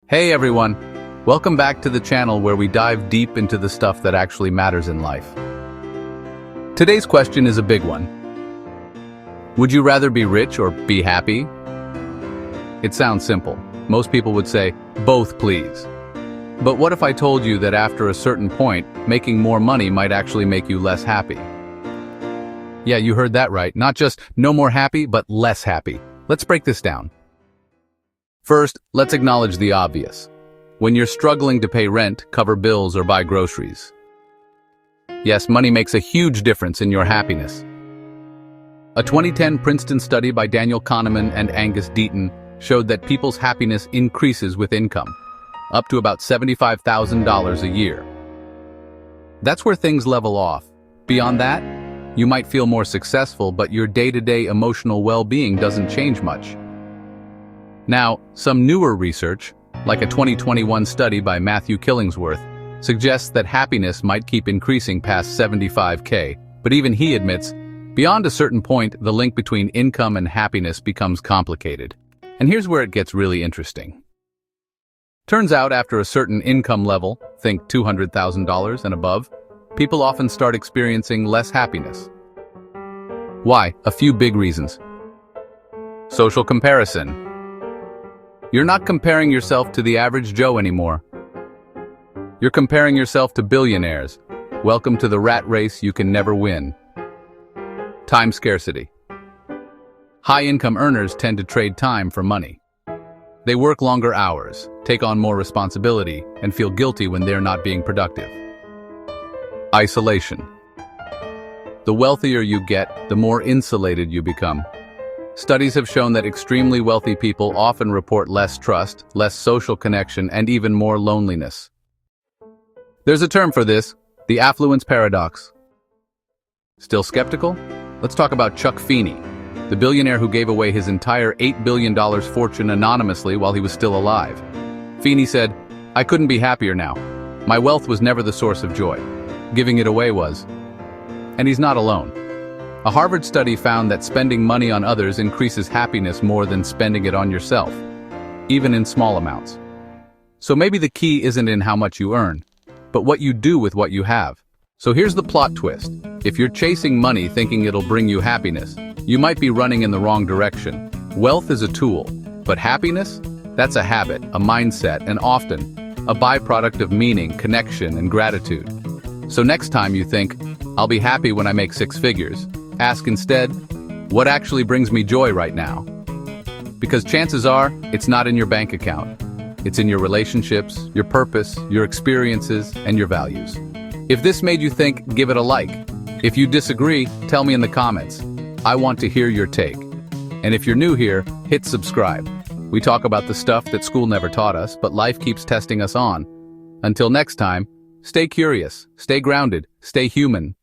Hey everyone, welcome back to the channel where we dive deep into the stuff that actually matters in life. Today's question is a big one. Would you rather be rich or be happy? It sounds simple. Most people would say, both please. But what if I told you that after a certain point, making more money might actually make you less happy? Yeah, you heard that right. Not just no more happy, but less happy. Let's break this down. First, let's acknowledge the obvious. When you're struggling to pay rent, cover bills, or buy groceries. Yes, money makes a huge difference in your happiness. A 2010 Princeton study by Daniel Kahneman and Angus Deaton showed that people's happiness increases with income, up to about $75,000 a year. That's where things level off. Beyond that, you might feel more successful, but your day-to-day emotional well-being doesn't change much. Now, some newer research, like a 2021 study by Matthew Killingsworth, suggests that happiness might keep increasing past 75K, but even he admits, beyond a certain point, the link between income and happiness becomes complicated. And here's where it gets really interesting. Turns out after a certain income level, think $200,000 and above, people often start experiencing less happiness. Why? A few big reasons. Social comparison. You're not comparing yourself to the average Joe anymore. You're comparing yourself to billionaires. Welcome to the rat race you can never win. Time scarcity. High-income earners tend to trade time for money. They work longer hours, take on more responsibility, and feel guilty when they're not being productive. Isolation. The wealthier you get, the more insulated you become. Studies have shown that extremely wealthy people often report less trust, less social connection, and even more loneliness. There's a term for this, the affluence paradox. Still skeptical? Let's talk about Chuck Feeney, the billionaire who gave away his entire $8 billion fortune anonymously while he was still alive. Feeney said, "I couldn't be happier now. My wealth was never the source of joy. Giving it away was." And he's not alone. A Harvard study found that spending money on others increases happiness more than spending it on yourself, even in small amounts. So maybe the key isn't in how much you earn, but what you do with what you have. So here's the plot twist. If you're chasing money thinking it'll bring you happiness, you might be running in the wrong direction. Wealth is a tool, but happiness? That's a habit, a mindset, and often a byproduct of meaning, connection, and gratitude. So next time you think, I'll be happy when I make six figures, ask instead, what actually brings me joy right now? Because chances are, it's not in your bank account. It's in your relationships, your purpose, your experiences, and your values. If this made you think, give it a like. If you disagree, tell me in the comments. I want to hear your take. And if you're new here, hit subscribe. We talk about the stuff that school never taught us, but life keeps testing us on. Until next time, stay curious, stay grounded, stay human.